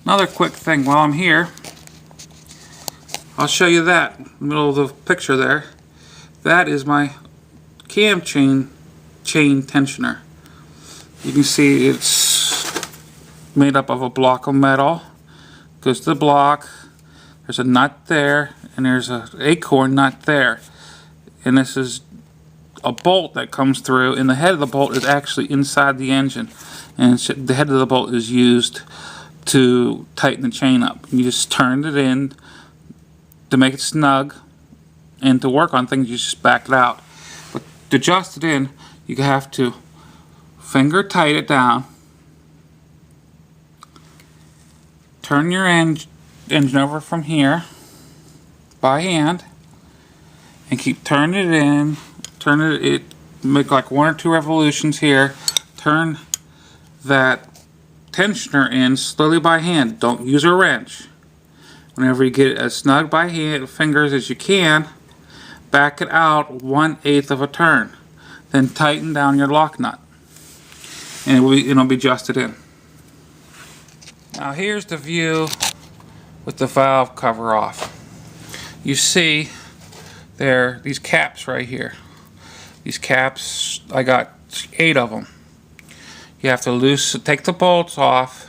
Another quick thing while I'm here, I'll show you that in the middle of the picture there. That is my cam chain tensioner. You can see it's made up of a block of metal. Goes to the block. There's a nut there, and there's an acorn nut there. And this is a bolt that comes through, and the head of the bolt is actually inside the engine. And the head of the bolt is used to tighten the chain up. You just turn it in to make it snug, and to work on things you just back it out. But to adjust it in, you have to finger tight it down, turn your engine over from here by hand, and keep turning it in. Make like 1 or 2 revolutions here. Turn that tensioner in slowly by hand. Don't use a wrench. Whenever you get it as snug by hand, fingers as you can, back it out 1/8 of a turn. Then tighten down your lock nut, and it'll be adjusted in. Now here's the view with the valve cover off. You see there these caps right here. These caps, I got 8 of them. You have to take the bolts off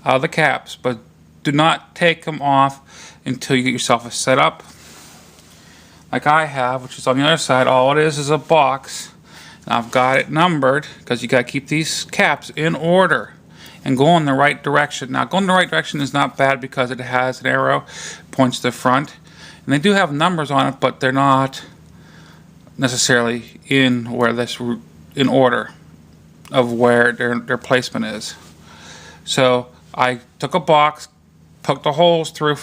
out of the caps, but do not take them off until you get yourself a setup like I have, which is on the other side. All it is a box, and I've got it numbered because you got to keep these caps in order and go in the right direction. Now, going in the right direction is not bad because it has an arrow points to the front, and they do have numbers on it, but they're not necessarily in order of where their placement is. So I took a box, poked the holes through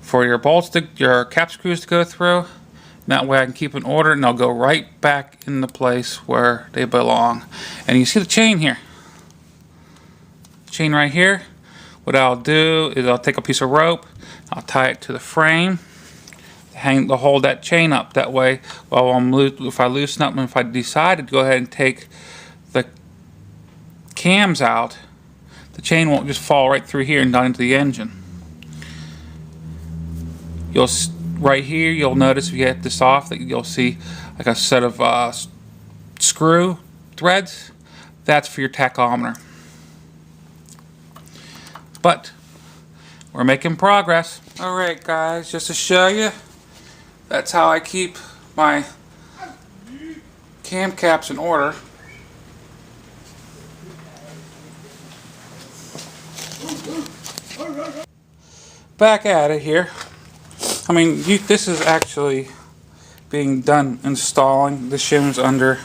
for your bolts, your cap screws to go through. And that way I can keep in order, and they'll go right back in the place where they belong. And you see the chain here. Chain right here. What I'll do is I'll take a piece of rope, I'll tie it to the frame, hold that chain up. That way, if I loosen up and if I decide to go ahead and take the cams out, the chain won't just fall right through here and down into the engine. Right here, you'll notice if you get this off that you'll see like a set of screw threads. That's for your tachometer. But we're making progress. Alright guys, just to show you, that's how I keep my cam caps in order. Back at it here. I mean, this is actually being done installing the shims under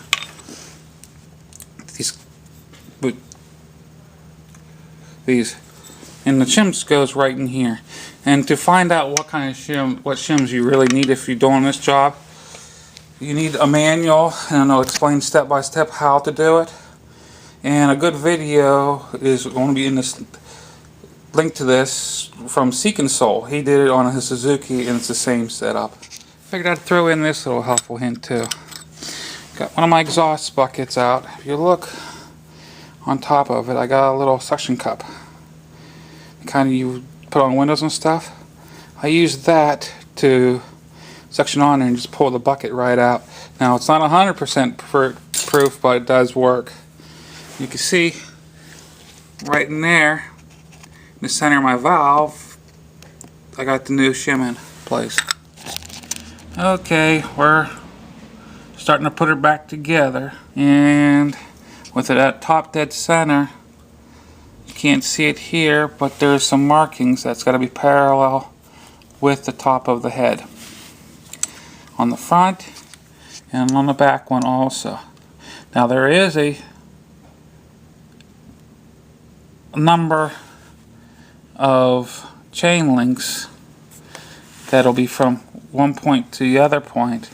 these, and the shims goes right in here. And to find out what kind of shims you really need if you're doing this job, you need a manual, and I'll explain step by step how to do it. And a good video is going to be in this link to this from Seek and Soul. He did it on his Suzuki, and it's the same setup. Figured I'd throw in this little helpful hint too. Got one of my exhaust buckets out. If you look on top of it, I got a little suction cup. The kind of you put on windows and stuff. I use that to suction on and just pull the bucket right out. Now it's not 100% proof, but it does work. You can see right in there, in the center of my valve, I got the new shim in place. Okay, we're starting to put her back together, and with it at top dead center, you can't see it here, but there's some markings that's got to be parallel with the top of the head on the front and on the back one also. Now there is a number of chain links that'll be from one point to the other point,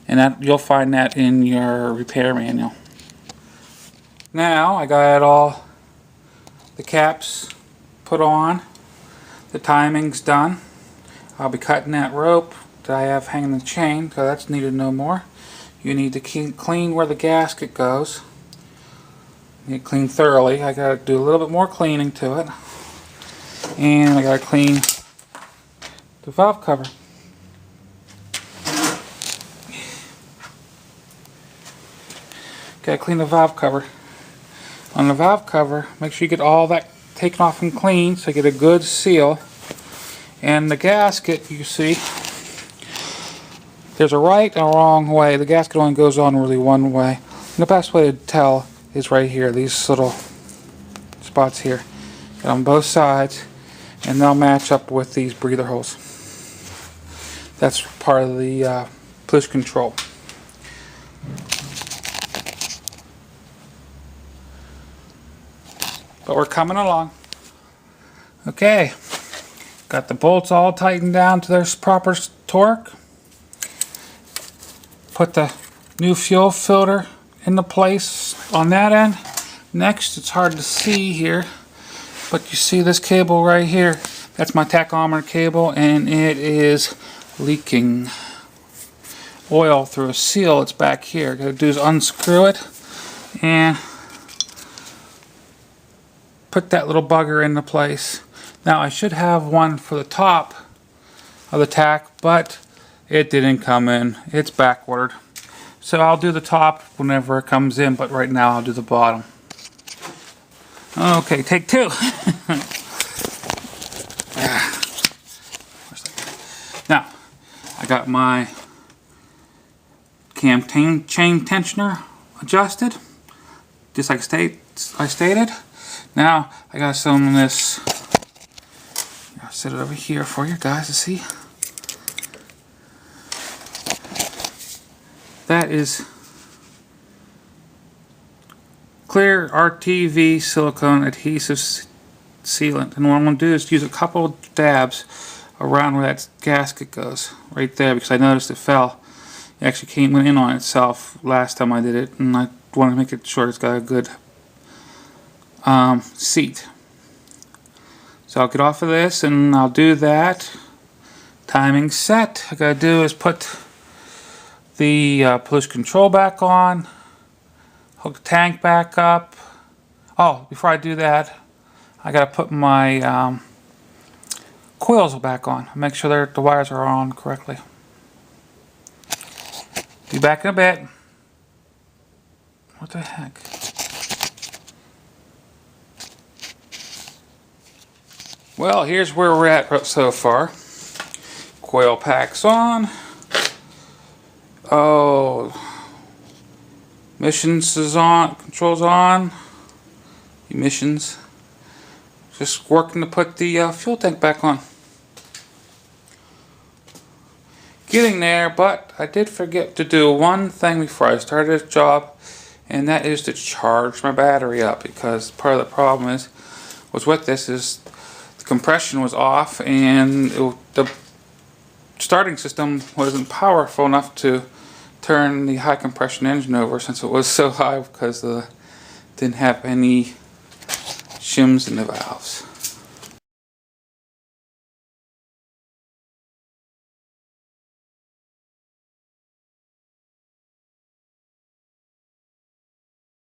and that you'll find that in your repair manual. Now I got all the caps put on, the timing's done. I'll be cutting that rope that I have hanging the chain, because that's needed no more. You need to clean where the gasket goes. You need to clean thoroughly. I got to do a little bit more cleaning to it. And I gotta clean the valve cover. Gotta clean the valve cover. On the valve cover, make sure you get all that taken off and clean so you get a good seal. And the gasket, you see, there's a right and a wrong way. The gasket only goes on really one way. And the best way to tell is right here, these little spots here. Get on both sides, and they'll match up with these breather holes. That's part of the pollution control. But we're coming along. Okay, got the bolts all tightened down to their proper torque. Put the new fuel filter into place on that end. Next, it's hard to see here, but you see this cable right here. That's my tachometer cable, and it is leaking oil through a seal. It's back here. Gotta do is unscrew it and put that little bugger into place. Now I should have one for the top of the tach, but it didn't come in. It's back ordered. So I'll do the top whenever it comes in, but right now I'll do the bottom. Okay, take two. Now, I got my cam chain tensioner adjusted, just like I stated. Now, I got some of this. I'll set it over here for you guys to see. That is clear RTV silicone adhesive sealant. And what I'm going to do is use a couple of dabs around where that gasket goes. Right there, because I noticed it fell. It actually went in on itself last time I did it. And I want to make it sure it's got a good seat. So I'll get off of this and I'll do that. Timing set. All I gotta do is put the pollution control back on, hook the tank back up. Oh, before I do that, I gotta put my coils back on. Make sure the wires are on correctly. Be back in a bit. What the heck? Well, here's where we're at so far. Coil packs on. Oh, emissions is on, controls on. Emissions. Just working to put the fuel tank back on. Getting there, but I did forget to do one thing before I started this job, and that is to charge my battery up, because part of the problem was with this is the compression was off and the starting system wasn't powerful enough to turn the high compression engine over, since it was so high because didn't have any shims in the valves.